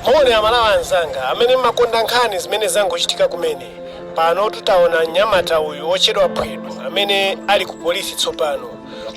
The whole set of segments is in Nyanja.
Mwaonera Malawi anzanga amene makonda nkhani zimene zangochitika kumene. Pano tutaona mnyamata uyu ochedwa Bwedu amene ali ku polisi tsopano.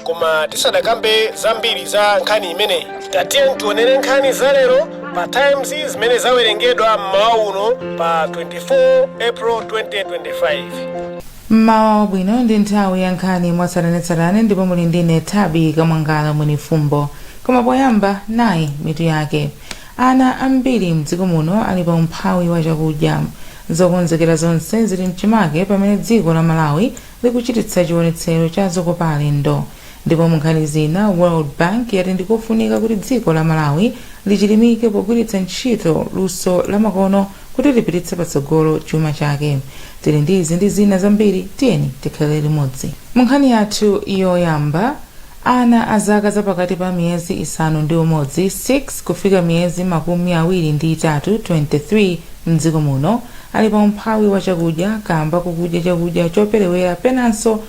Koma tisadakambe zambiri za nkhani imeneyi. Tatiye tionere nkhani za lero pa Times zimene zawerengedwa mmawa uno pa 24 April 2025. Mmawa bwino ndi nthawi ya nkhani mwatsatanetsatane ndipo muli ndine Thabi Kamwangala Munifumbo. Koma poyamba nayi mitu yake. Ana ambiri mdziko muno ali pa umphawi wa chakudya. Zokonzekera zonse zili mchimake pamene dziko la Malawi likuchititsa chionetsero cha zokopa alendo. Ndipo munkhani zina World Bank yati ndikofunika kuti dziko la Malawi lichilimike pogwiritsa ntchito luso la makono kuti lipititse patsogolo chuma chake. Tili ndi izi ndi zina zambiri, tiyeni tikhale limodzi. Munkhani yathu yoyamba, ana azaka zapakati pa miyezi isanu ndi umodzi 6 kufika miyezi makumi awiri ndi itatu 23 mdziko muno ali pa umphawi wa chakudya kamba kukudya chakudya choperewera penanso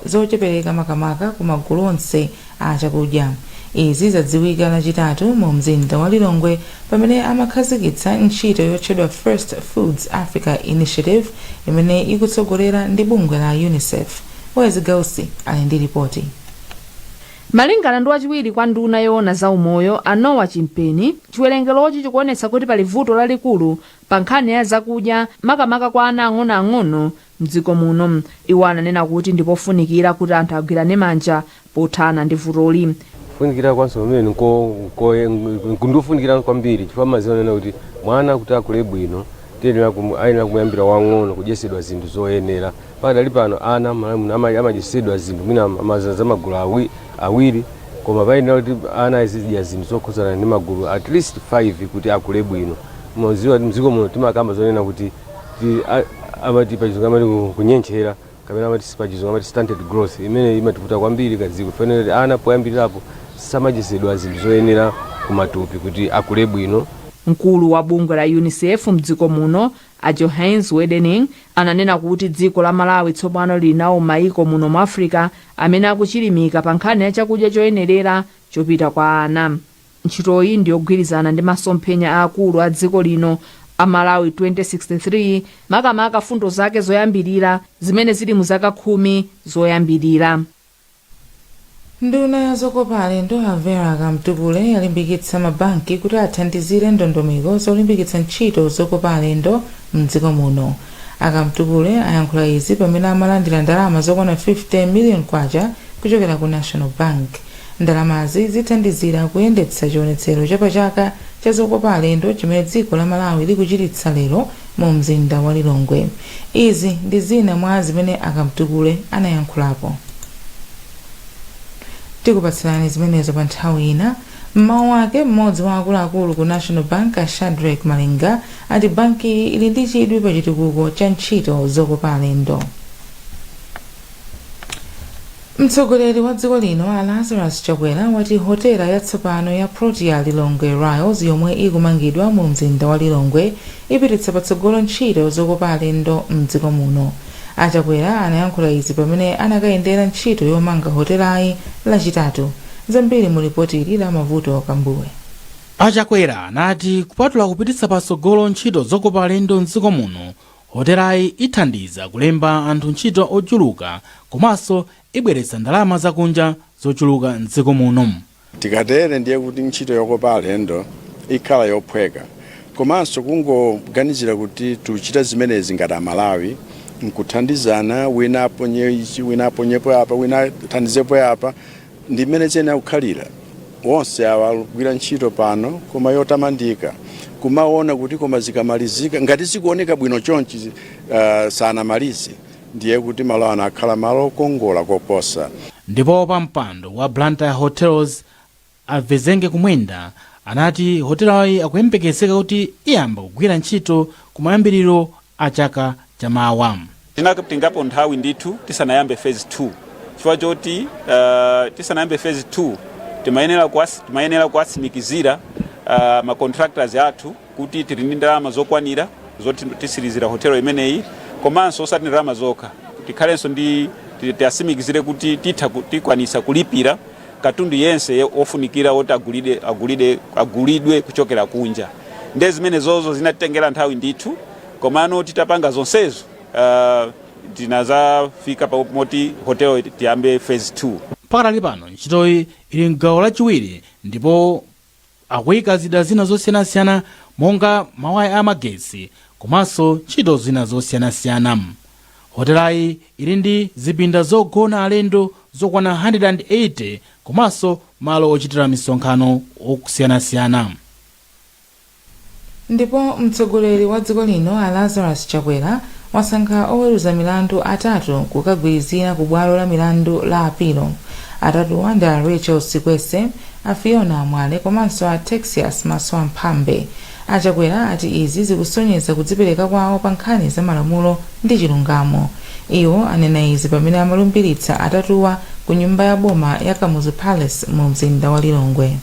zochepereka makamaka ku magulu onse a chakudya. Izi zadziwika lachitatu mu mzinda wa Lilongwe pamene amakhazikitsa ntchito yotchedwa First Foods Africa Initiative imene ikutsogolera ndi bungwe la UNICEF. Wezi Gausi ali ndi ripoti. Malingana ndi wachiwiri kwa nduna yoona za umoyo anowa chimpeni, chiwerengerochi chikuonetsa kuti pali vuto lalikulu pa nkhani ya zakudya makamaka kwa ana ang'onoang'ono mdziko muno. Iwo ananena kuti ndipofunikira kuti anthu agwirane manja pothana ndi vutoli. Funikira kwanso mmene kundofunikira kwambiri chifukwa mazionena kuti mwana kuti akule bwino ayenera kumuyambira wang'ono kudyetsedwa zinthu zoyenera. Padali pano ana amadyetsedwa zinthu mwina amazaza magulu awiri koma payenera kuti ana azidya zinthu zokhudzana ndi magulu at least 5 kuti akule bwino. Muziwa mdziko muno timakamba zonena kuti amati pachizungu amati kunyentchera kapena amati pachizungu amati stunted growth imene imativuta kwambiri kadziko. Fanele kuti ana poyambirirapo samadyetsedwa zinthu zoyenera kumatupi kuti akule bwino. Mkulu wa bungwe la UNICEF mdziko muno a Johannes Wedening ananena kuti dziko la Malawi tsopano linawo maiko muno mu Africa amene akuchilimika pa nkhani ya chakudya choyenerera chopita kwa ana. Ntchitoyi ndiyogwirizana ndi masomphenya akulu a dziko lino a Malawi 2063 makamaka fundo zake zoyambirira zimene zili mu zaka 10 zoyambirira. Nduna ya zokopa alendo Avera Kamtukule yalimbikitsa mabanki kuti athandizire ndondomeko zolimbikitsa ntchito zokopa alendo mdziko muno. Akamtukule ayankhula izi pamene amalandira ndalama zokwana 50 million kwacha kuchokera ku National Bank. Ndalamazi zithandizira kuyendetsa chionetsero chapachaka cha zokopa alendo chimene dziko la Malawi likuchititsa lero mu mzinda wa Lilongwe. Izi ndi zina mwa zimene Akamtukule anayankhulapo. Tikupatsirani zimenezo pa nthawi ina. Mmawu wake mmodzi wa akuluakulu ku National Bank Shadrack Malinga ati banki ili ndi chidwi pa chitukuko cha ntchito zokopa alendo. Mtsogoleri wa dziko lino a Lazarus Chakwera wati hotela yatsopano ya Protea Lilongwe Royals yomwe ikumangidwa mu mzinda wa Lilongwe ipititsa patsogolo ntchito zokopa alendo mdziko muno. Achakwera anayankhula izi pamene anakayendera ntchito yomanga hotelayi lachitatu. Zambiri mu ripoti ili la mavuto kambuwe. Achakwera anati kupatula kupititsa patsogolo ntchito zokopa alendo mdziko muno, hotelayi ithandiza kulemba anthu ntchito ochuluka komanso ibweretsa ndalama zakunja zochuluka mdziko muno. Tikatere ndiye kuti ntchito yokopa alendo ikhala yophweka komanso kungoganizira kuti tuchita zimenezi ngati Malawi nkuthandizana winapo nyechi winapo nyepo apa wina thandizepo apa ndi mmene chena kukhalira wonse awagwira ntchito pano koma yotamandika kumaona kuti koma zikamalizika ngati zikuoneka bwino chonchi sana malisi ndiye kuti malo ana akhala malo okongola koposa. Ndipo pa mpando wa Blantyre Hotels Avezenge kumwenda anati hotelayi akuyembekezeka kuti iyamba kugwira ntchito kumayambiriro a chaka chamawa. Tingapo nthawi ndithu tisanayambe phase 2 chifukwa choti tisanayambe phase 2 timayenera kuwatsimikizira ma contractors athu kuti tili ndi ndalama zokwanira zoti tisirizira hotelo imeneyi komanso osati ndalama zokha tikhalenso ndi tiasimikizire kuti tikwanisa kulipira katundu yense ofunikira oti agulidwe kuchokera kunja. ndi zimene zozo zinatitengera nthawi ndithu komano titapanga zonsezo tinazafika pamoti hotel tiyambe phase 2. Pakali pano ntchitoyi ili mgawo lachiwiri ndipo akuyika zida zina zosiyanasiyana monga mawaya amagetsi komanso ntchito zina zosiyanasiyana. Hotelayi ili ndi zipinda zogona alendo zokwana 180 komanso malo ochitira misonkhano okusiyanasiyana. Ndipo mtsogoleri wa dziko lino a Lazarus Chakwera wasankha oweruza milandu atatu kukagwirizira ku bwalo la milandu la apilo. Atatuwa ndi a Rachel Sikwese, a Fiona Mwale komanso a Texias Maswa Mphambe. Achakwera ati izi zikusonyeza kudzipereka kwawo pa nkhani za malamulo ndi chilungamo. Iwo anena izi pamene amalumbiritsa atatuwa ku nyumba ya boma ya Kamuzu Palace mu mzinda wa Lilongwe.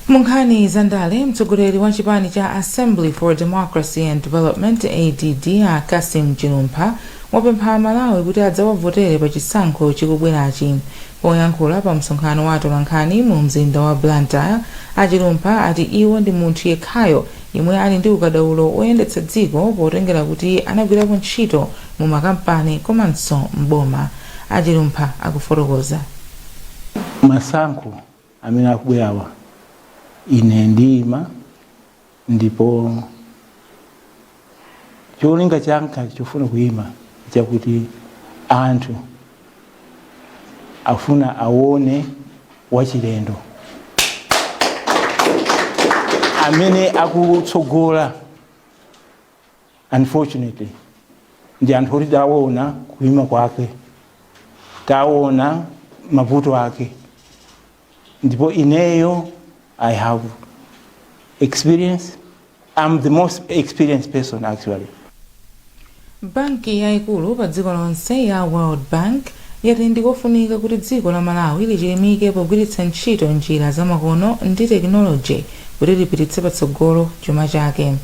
Munkhani zandale, mtsogoleri wa chipani cha Assembly for Democracy and Development ADD a Kasim Chilumpa wapempha Malawi kuti adzawavotere pa chisankho chikubwerachi. Poyankhula pa msonkhano wa atolankhani mu mzinda wa Blantyre, Chilumpa ati iwo ndi munthu yekhayo yemwe ali ndi ukadaulo oyendetsa dziko potengera kuti anagwirapo ntchito mu makampani komanso mboma. Chilumpa akufotokoza. Masankho amene akubwerawa ine ndima ndipo cholinga changa chofuna kuyima chakuti anthu afuna aone wachilendo amene akutsogola. Unfortunately ndi anthu oti taona kuyima kwake, taona mavuto ake, ndipo ineyo I have experience. I'm the most experienced person actually. Banki yaikulu pa dziko lonse ya World Bank yati ndikofunika kuti dziko la Malawi lichilimike pogwiritsa ntchito njira zamakono ndi tekinoloji kuti lipititse patsogolo chuma chake.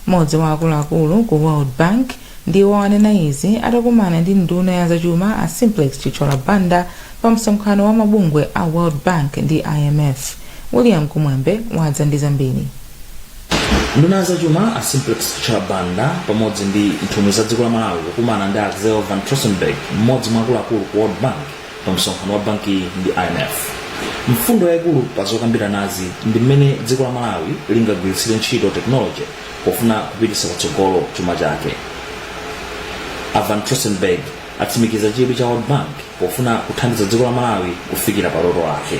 Mmodzi wa akuluakulu ku World Bank ndiwo anena izi atakumana ndi nduna ya zachuma a Simplex Chichola Banda pa msonkhano wa mabungwe a World Bank ndi IMF. William Kumwembe wadza ndi zambiri. Nduna zachuma a Simplex Chichola Banda pamodzi ndi nthumwi za dziko la Malawi kukumana ndi Axel van Trossenberg, mmodzi mwa akuluakulu ku World Bank pa msonkhano wa banki ndi IMF. Mfundo yaikulu pa zokambiranazi ndi mmene dziko la Malawi lingagwiritsire ntchito technology pofuna kupititsa patsogolo chuma chake. A van Trossenberg atsimikiza chidwi cha World Bank pofuna kuthandiza dziko la Malawi kufikira paloto ake.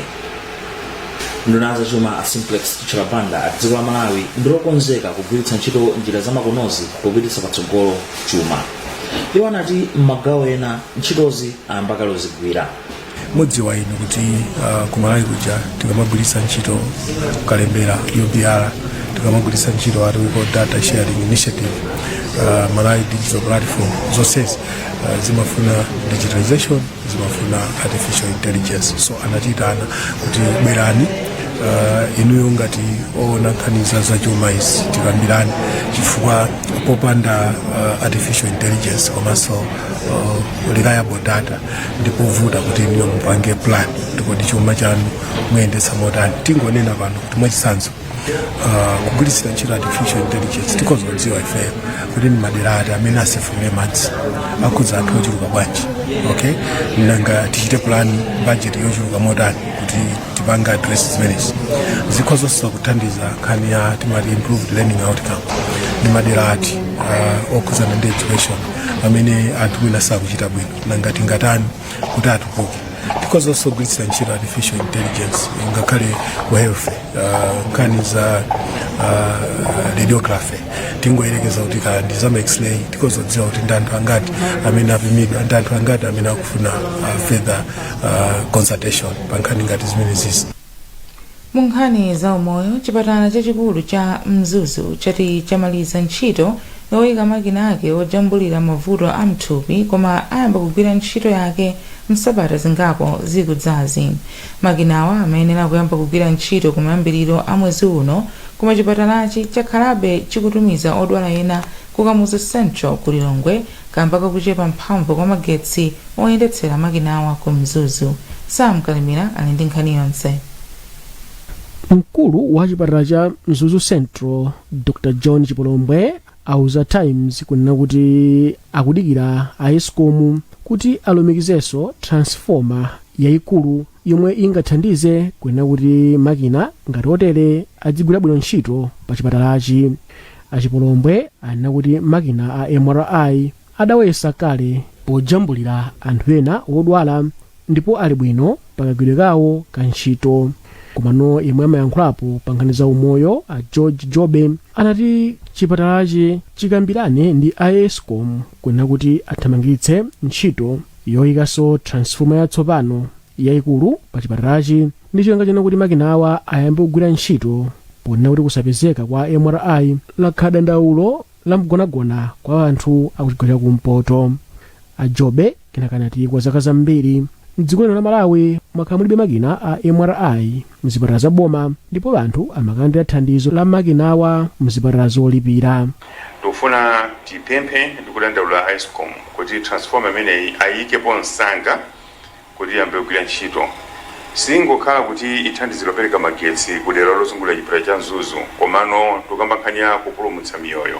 Nduna zachuma a Simplex Chichola Banda ati dziko la Malawi ndilokonzeka kugwiritsa ntchito njira zamakonozi popititsa patsogolo chuma. Iwo anati m'magawo ena ntchitozi ayambakale kuzigwira. Mudziwa inu kuti ku Malawi kuja tikamagwiritsa ntchito kalembera UBR, tikamagwiritsa ntchito what we call data sharing initiative, Malawi digital platform zonsezi zimafuna digitalization, zimafuna artificial intelligence. So anatitana kuti bwerani inuyo ngati oona nkhani za chuma izi tikambirani, chifukwa popanda artificial intelligence komanso reliable data ndipovuta kuti inuyo mupange plan ndikoti chuma chanu muyendetsa motani. Tingonena pano kuti mwachitsanzo kugwiritsira ntchito artificial intelligence tikozodziwa ifeyo kuti ni madera ati amene asefune madzi akudza anthu ochuluka bwanji. Okay, nanga tichite plan budget yochuluka motani kuti tipanga address zimenezi. Zikhozonso kuthandiza nkhani ya timati improved learning outcome ni madera ati okhudzana ndi education amene anthu wina sakuchita bwino nanga tingatani kuti atukuke. Tikozonso kugwiritsira ntchito artificial intelligence ngakhale ku health, nkhani za radiography tingoyerekeza kuti kandi za x-ray tikozodziwa kuti ndi anthu angati amene apimidwa, ndi anthu angati amene akufuna further consultation pa nkhani ngati zimene zizi. Munkhani za umoyo, chipatala chachikulu cha Mzuzu chati chamaliza ntchito yoyika makina ake ojambulira mavuto a mthupi koma ayamba kugwira ntchito yake msabata zingapo zikudzazi. Makinawa amayenera kuyamba kugwira ntchito kumayambiriro a mwezi uno, koma chipatalachi chakhalabe chikutumiza odwala ena ku Kamuzu Central ku Lilongwe kamba kakuchepa mphamvu kwa magetsi oyendetsera makinawa ku Mzuzu. Sam Kalimira ali ndi nkhani yonse. mkulu wa chipatala cha Mzuzu Central Dr. John Chipolombwe auza Times kunena kuti akudikira a Eskom kuti alumikizenso transformer yayikulu yomwe ingathandize kunena kuti makina ngati otere adzigwira bwino ntchito pa chipatalachi. Achipolombwe anena kuti makina a MRI adawesa kale pojambulira anthu ena odwala ndipo ali bwino pakagwidwe kawo ka ntchito. Komano yemwe amayankhulapo pa nkhani za umoyo a George Jobe anati chipatalachi chikambirane ndi a Eskom kunena kuti athamangitse ntchito yoyikaso transformer yatsopano yayikulu pa chipatalachi ndi cholinga china kuti makina awa ayambe kugwira ntchito ponena kuti kusapezeka kwa MRI lakhala dandaulo la mgonagona kwa anthu akuchigwa kumpoto. A Jobe kenakanati kwa zaka zambiri m'dziko lino la Malawi mwakhala mulibe makina a MRI mzipatala za boma ndipo anthu amalandira thandizo la makina awa mzipatala zolipira. Tofuna tipemphe ndikudandaula a Eskom kuti transformer imeneyi ayikepo msanga kuti iyambe kugwira ntchito. Singokhala kuti ithandizira kupereka magetsi kudera lozungulira chipatala cha Mzuzu, komano tukamba nkhani ya kupulumutsa miyoyo.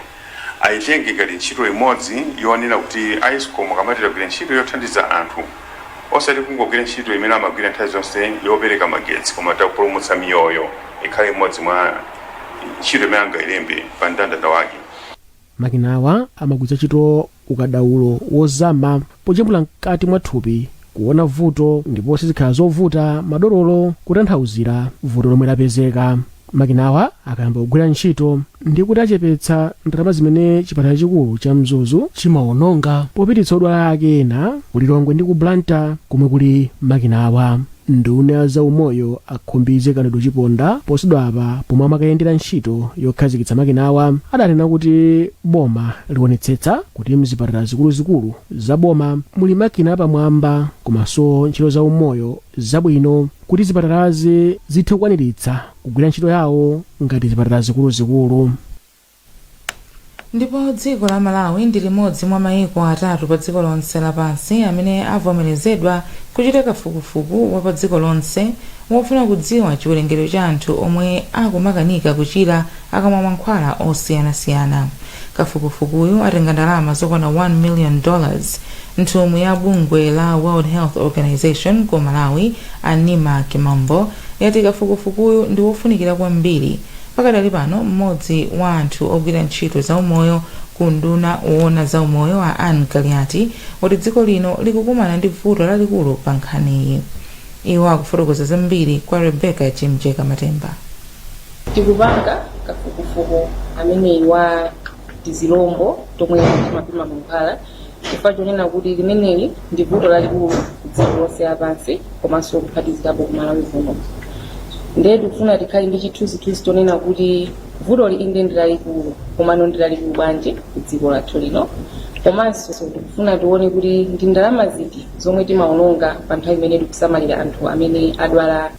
Ayitenge ngati ntchito imodzi yonena kuti a Eskom akamatira kugwira ntchito yothandiza anthu, osati kungogwira ntchito imene amagwira nthawi zonse yopereka magetsi koma kupulumutsa miyoyo ikhale imodzi mwa ntchito imene angayilembe pa mndandanda wake. Makina awa amagwiritsa ntchito ukadaulo wozama pojambula mkati mwa thupi kuona vuto ndipo sizikhala zovuta madololo kutanthauzira vuto lomwe lapezeka. Makina awa akayamba kugwira ntchito ndi kuti achepetsa ndalama zimene chipatala chikulu cha Mzuzu chimawononga popititsa odwala ake ena kulilongwe ndi ku Blantyre komwe kuli makina awa. Nduna za umoyo akhumbize Kalindo Chiponda posidwa apa pomwe amakayendera ntchito yokhazikitsa makina awa adanena kuti boma liwonetsetsa kuti mzipatala zikuluzikulu za boma muli makina apamwamba komanso ntchito za umoyo zabwino kuti zipatalazi zithe kukwaniritsa kugwira ntchito yawo ngati zipatala zikuluzikulu. Ndipo dziko la Malawi ndi limodzi mwa mayiko atatu pa dziko lonse lapansi amene avomerezedwa kuchita kafukufuku wa pa dziko lonse wofuna kudziwa chiwerengero cha anthu omwe akumakanika kuchira akamwa mankhwala osiyanasiyana. Kafukufukuyu atenga ndalama zokwana $1 million. Nthumwi ya bungwe la World Health Organization ku Malawi Anima Kimambo yati kafukufukuyu ndi wofunikira kwambiri. Pakadali pano mmodzi wa anthu ogwira ntchito za umoyo ku nduna woona za umoyo a Nkaliati wati dziko lino likukumana ndi vuto lalikulu pa nkhaniyi. Iwo akufotokoza zambiri kwa Rebecca Chimjeka Matemba. Tikupanga kafukufuku amene wa tizilombo tomwe timapima mankhwala chifukwa chonena kuti limeneli ndi vuto lalikulu dziko lonse lapansi komanso kuphatikizirapo ku Malawi kuno. Ndetu tikufuna tikhale ndi chithunzithunzi tonena kuti vuto linde ndi lalikulu komano ndi lalikulu bwanji ku dziko lathu lino, komanso tikufuna tione kuti ndi ndalama ziti zomwe timawononga pa nthawi imene tikusamalira anthu amene adwala